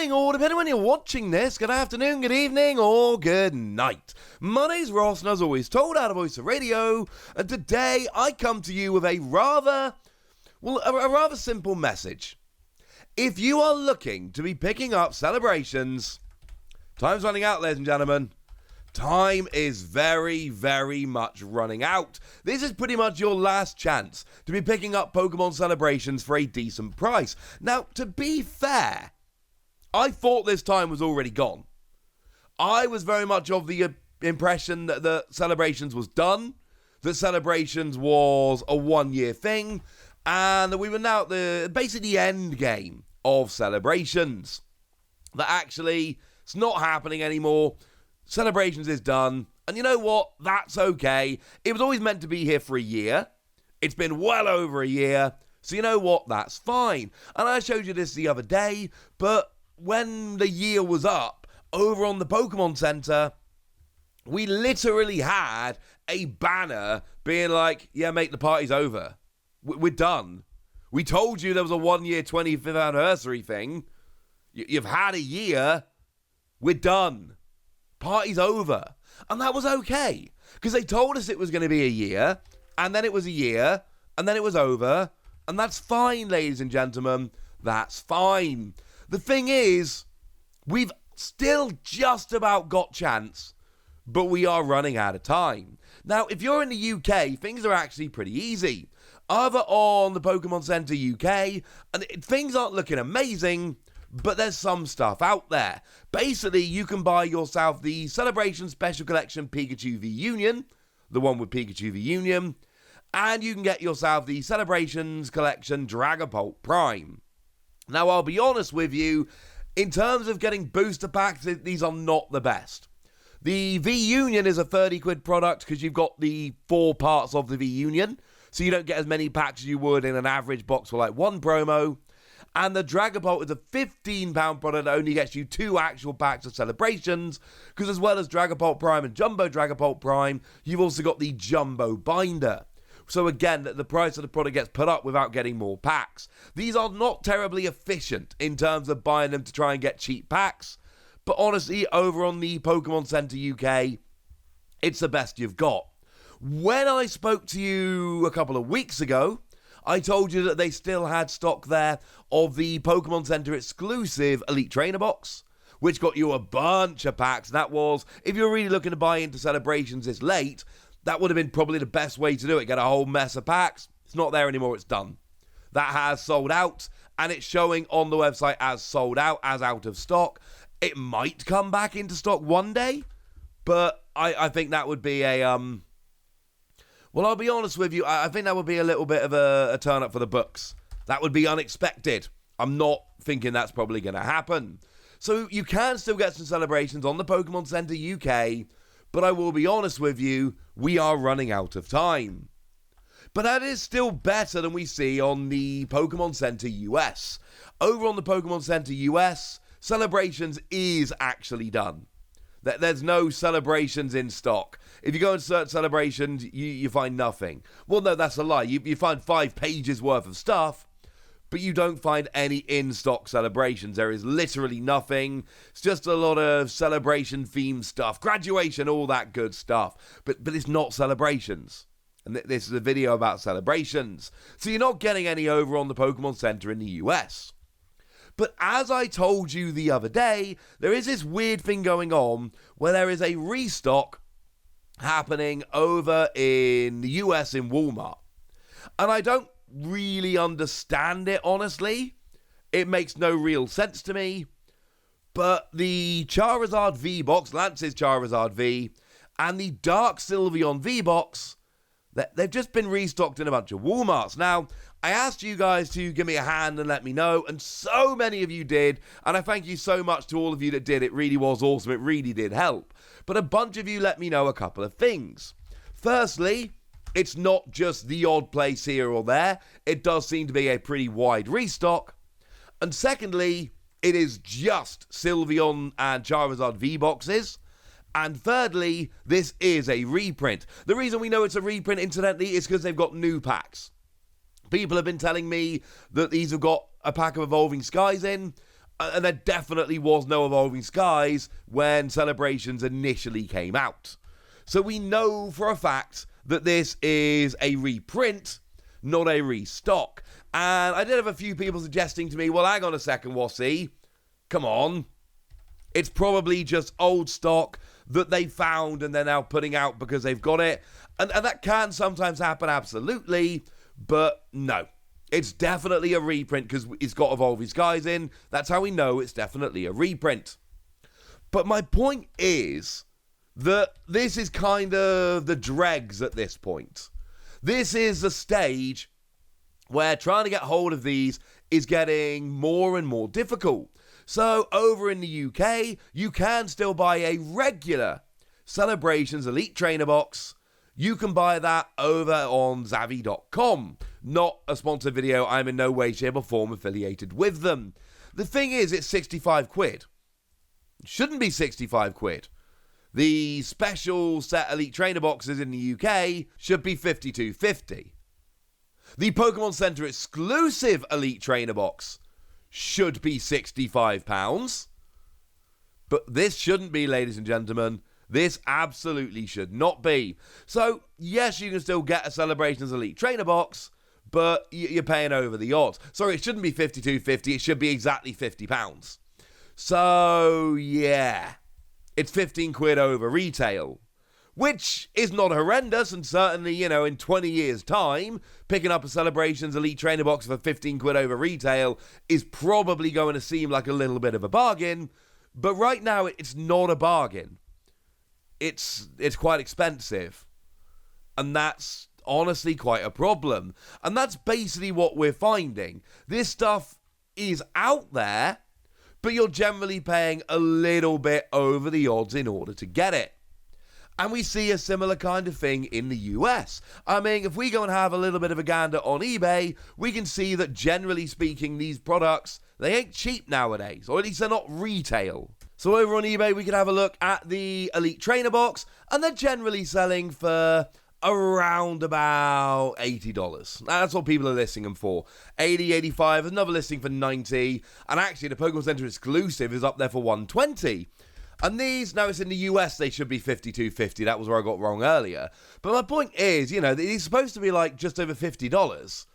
morning, or depending on when you're watching this, good afternoon, good evening, or good night. My name's Ross, and as always, told out of Voice of Radio, and today I come to you with a rather simple message. If you are looking to be picking up celebrations, time's running out, ladies and gentlemen. Time is very, very much running out. This is pretty much your last chance to be picking up Pokemon celebrations for a decent price. Now, to be fair, I thought this time was already gone. I was very much of the impression that the celebrations was done, that celebrations was a one-year thing, and that we were now at basically the end game of celebrations. That actually, it's not happening anymore. Celebrations is done, and you know what? That's okay. It was always meant to be here for a year. It's been well over a year, so you know what? That's fine. And I showed you this the other day, but when the year was up, over on the Pokemon Center, we literally had a banner being like, yeah, mate, the party's over. We're done. We told you there was a 1-year 25th anniversary thing. You've had a year. We're done. Party's over. And that was okay, because they told us it was going to be a year, and then it was a year, and then it was over, and that's fine, ladies and gentlemen. That's fine. The thing is, we've still just about got chance, but we are running out of time. Now, if you're in the UK, things are actually pretty easy. Over on the Pokemon Center UK, and things aren't looking amazing, but there's some stuff out there. Basically, you can buy yourself the Celebration Special Collection Pikachu V Union, the one with Pikachu V Union, and you can get yourself the Celebrations Collection Dragapult Prime. Now, I'll be honest with you, in terms of getting booster packs, these are not the best. The V Union is a 30 quid product because you've got the 4 parts of the V Union, so you don't get as many packs as you would in an average box for like one promo. And the Dragapult is a £15 product that only gets you 2 actual packs of celebrations, because as well as Dragapult Prime and Jumbo Dragapult Prime, you've also got the Jumbo Binder. So again, the price of the product gets put up without getting more packs. These are not terribly efficient in terms of buying them to try and get cheap packs, but honestly, over on the Pokemon Center UK, it's the best you've got. When I spoke to you a couple of weeks ago, I told you that they still had stock there of the Pokemon Center exclusive Elite Trainer box, which got you a bunch of packs. That was, if you're really looking to buy into celebrations this late, that would have been probably the best way to do it. Get a whole mess of packs. It's not there anymore. It's done. That has sold out, and it's showing on the website as sold out, as out of stock. It might come back into stock one day, but I think that would be a... Well, I'll be honest with you, I think that would be a little bit of a turn up for the books. That would be unexpected. I'm not thinking that's probably going to happen. So you can still get some celebrations on the Pokemon Center UK, but I will be honest with you, we are running out of time. But that is still better than we see on the Pokemon Center US. Over on the Pokemon Center US, celebrations is actually done. There's no celebrations in stock. If you go and search celebrations, you find nothing. Well, no, that's a lie. You find 5 pages worth of stuff, but you don't find any in-stock celebrations. There is literally nothing. It's just a lot of celebration-themed stuff. Graduation, all that good stuff. But it's not celebrations. And this is a video about celebrations. So you're not getting any over on the Pokemon Center in the US. But as I told you the other day, there is this weird thing going on where there is a restock happening over in the US in Walmart. And I don't really understand it, honestly. It makes no real sense to me. But the Charizard V box, Lance's Charizard V, and the Dark Sylveon V box, they've just been restocked in a bunch of Walmarts. Now, I asked you guys to give me a hand and let me know, and so many of you did, and I thank you so much to all of you that did. It really was awesome. It really did help. But a bunch of you let me know a couple of things. Firstly, it's not just the odd place here or there. It does seem to be a pretty wide restock. And secondly, it is just Sylveon and Charizard V boxes. And thirdly, this is a reprint. The reason we know it's a reprint, incidentally, is because they've got new packs. People have been telling me that these have got a pack of Evolving Skies in. And there definitely was no Evolving Skies when Celebrations initially came out. So we know for a fact that this is a reprint, not a restock. And I did have a few people suggesting to me, well, hang on a second, Wassy. Come on. It's probably just old stock that they found and they're now putting out because they've got it. And that can sometimes happen, absolutely. But no. It's definitely a reprint because it's got Evolving Skies in. That's how we know it's definitely a reprint. But my point is that this is kind of the dregs at this point. This is the stage where trying to get hold of these is getting more and more difficult. So over in the UK, you can still buy a regular Celebrations Elite Trainer box. You can buy that over on Zavvi.com. Not a sponsored video. I'm in no way, shape or form affiliated with them. The thing is, it's 65 quid. It shouldn't be 65 quid. The special set Elite Trainer boxes in the UK should be 52.50. The Pokemon Center exclusive Elite Trainer box should be £65. But this shouldn't be, ladies and gentlemen. This absolutely should not be. So, yes, you can still get a Celebrations Elite Trainer box, but you're paying over the odds. Sorry, it shouldn't be £52.50. It should be exactly £50. So, yeah, it's 15 quid over retail, which is not horrendous, and certainly, in 20 years' time, picking up a Celebrations Elite Trainer box for 15 quid over retail is probably going to seem like a little bit of a bargain, but right now, it's not a bargain. It's quite expensive, and that's honestly quite a problem. And that's basically what we're finding. This stuff is out there, but you're generally paying a little bit over the odds in order to get it. And we see a similar kind of thing in the US. I mean, if we go and have a little bit of a gander on eBay, we can see that generally speaking, these products, they ain't cheap nowadays, or at least they're not retail. So over on eBay, we can have a look at the Elite Trainer box, and they're generally selling for around about $80. That's what people are listing them for. 80, 85, another listing for 90, and actually the Pokemon Center exclusive is up there for 120. And these, now it's in the US, they should be $52.50. That was where I got wrong earlier. But my point is, they're supposed to be like just over $50.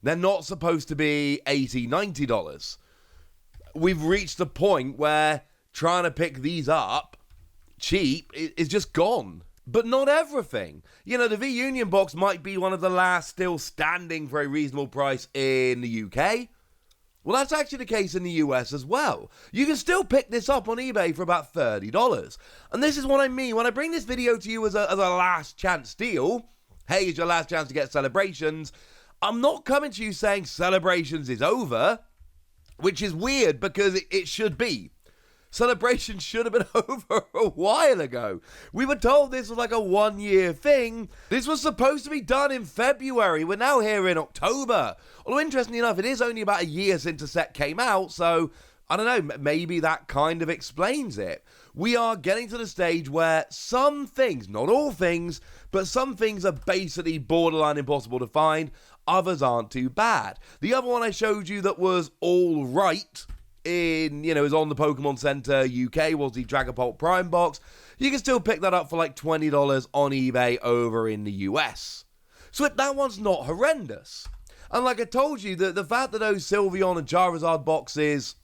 They're not supposed to be $80, $90. We've reached the point where trying to pick these up cheap is just gone. But not everything. The V-Union box might be one of the last still standing for a reasonable price in the UK. Well, that's actually the case in the US as well. You can still pick this up on eBay for about $30. And this is what I mean. When I bring this video to you as a last chance deal, hey, it's your last chance to get Celebrations, I'm not coming to you saying Celebrations is over, which is weird because it should be. Celebration should have been over a while ago. We were told this was like a 1-year thing. This was supposed to be done in February. We're now here in October. Although, interestingly enough, it is only about a year since the set came out, so I don't know, maybe that kind of explains it. We are getting to the stage where some things, not all things, but some things are basically borderline impossible to find. Others aren't too bad. The other one I showed you that was all right is on the Pokemon Center UK, was the Dragapult Prime box. You can still pick that up for like $20 on eBay over in the US. So that one's not horrendous. And like I told you, the fact that those Sylveon and Charizard boxes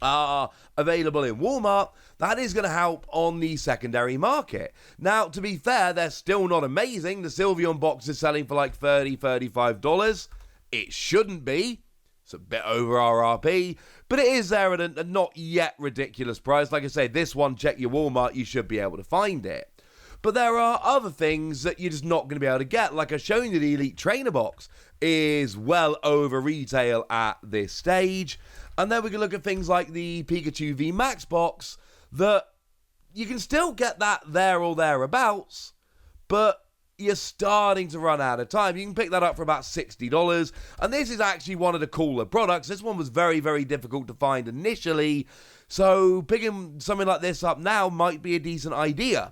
are available in Walmart, that is going to help on the secondary market. Now, to be fair, they're still not amazing. The Sylveon box is selling for like $30, $35. It shouldn't be. It's a bit over RRP, but it is there at a not yet ridiculous price. Like I say, this one, check your Walmart, you should be able to find it. But there are other things that you're just not going to be able to get. Like I've shown you, the Elite Trainer box is well over retail at this stage. And then we can look at things like the Pikachu V Max box, that you can still get that there or thereabouts, but you're starting to run out of time. You can pick that up for about $60. And this is actually one of the cooler products. This one was very, very difficult to find initially. So picking something like this up now might be a decent idea.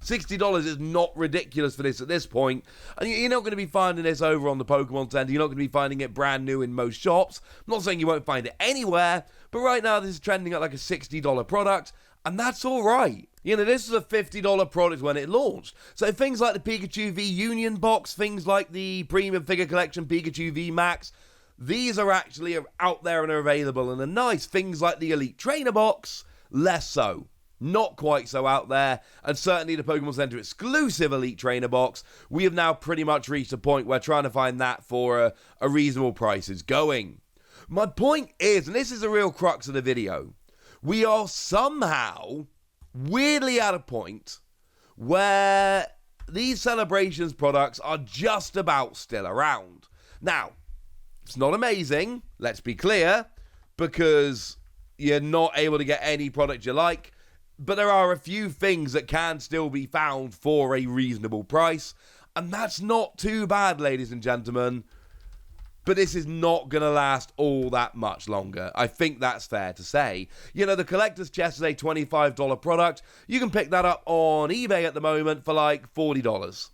$60 is not ridiculous for this at this point, and you're not going to be finding this over on the Pokemon Center. You're not going to be finding it brand new in most shops. I'm not saying you won't find it anywhere, but right now this is trending at like a $60 product, and that's all right. This is a $50 product when it launched. So things like the Pikachu V Union box, things like the Premium Figure Collection Pikachu V Max, these are actually out there and are available and are nice. Things like the Elite Trainer box, less so. Not quite so out there, and certainly the Pokemon Center exclusive Elite Trainer box, we have now pretty much reached a point where trying to find that for a reasonable price is going. My point is, and this is the real crux of the video, we are somehow weirdly at a point where these Celebrations products are just about still around. Now, it's not amazing, let's be clear, because you're not able to get any product you like, but there are a few things that can still be found for a reasonable price, and that's not too bad, ladies and gentlemen. But this is not going to last all that much longer. I think that's fair to say. The collector's chest is a $25 product. You can pick that up on eBay at the moment for like $40.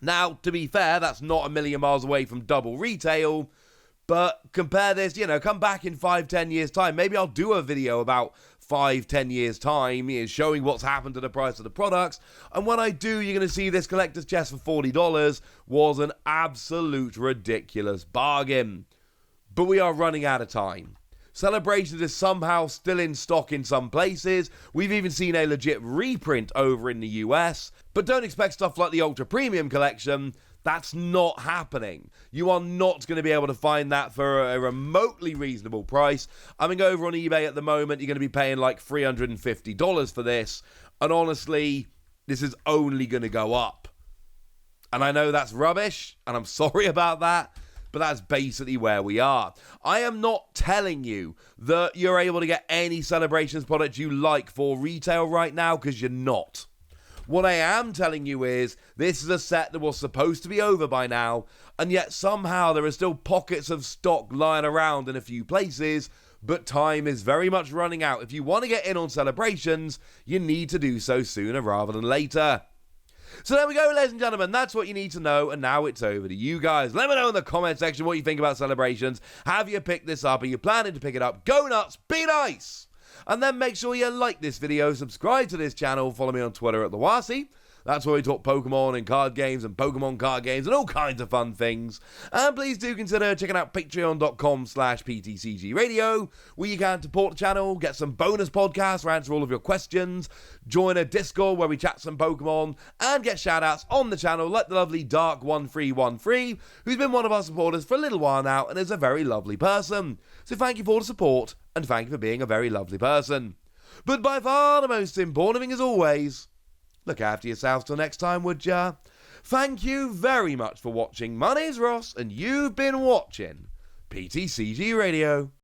Now, to be fair, that's not a million miles away from double retail. But compare this, come back in 5-10 years' time. Maybe I'll do a video about 5-10 years' time, showing what's happened to the price of the products. And when I do, you're going to see this collector's chest for $40 was an absolute ridiculous bargain. But we are running out of time. Celebrations is somehow still in stock in some places. We've even seen a legit reprint over in the US. But don't expect stuff like the Ultra Premium Collection. That's not happening. You are not going to be able to find that for a remotely reasonable price. I mean, over on eBay at the moment, you're going to be paying like $350 for this. And honestly, this is only going to go up. And I know that's rubbish, and I'm sorry about that, but that's basically where we are. I am not telling you that you're able to get any Celebrations product you like for retail right now, because you're not. What I am telling you is, this is a set that was supposed to be over by now, and yet somehow there are still pockets of stock lying around in a few places, but time is very much running out. If you want to get in on Celebrations, you need to do so sooner rather than later. So there we go, ladies and gentlemen, that's what you need to know, and now it's over to you guys. Let me know in the comment section what you think about Celebrations. Have you picked this up? Are you planning to pick it up? Go nuts, be nice! And then make sure you like this video, subscribe to this channel, follow me on Twitter at TheWasi. That's where we talk Pokemon and card games and Pokemon card games and all kinds of fun things. And please do consider checking out patreon.com/PTCGradio, where you can support the channel, get some bonus podcasts where I answer all of your questions, join a Discord where we chat some Pokemon, and get shoutouts on the channel like the lovely Dark1313, who's been one of our supporters for a little while now and is a very lovely person. So thank you for the support, and thank you for being a very lovely person. But by far the most important thing as always, look after yourselves till next time, would ya? Thank you very much for watching. My name's Ross, and you've been watching PTCG Radio.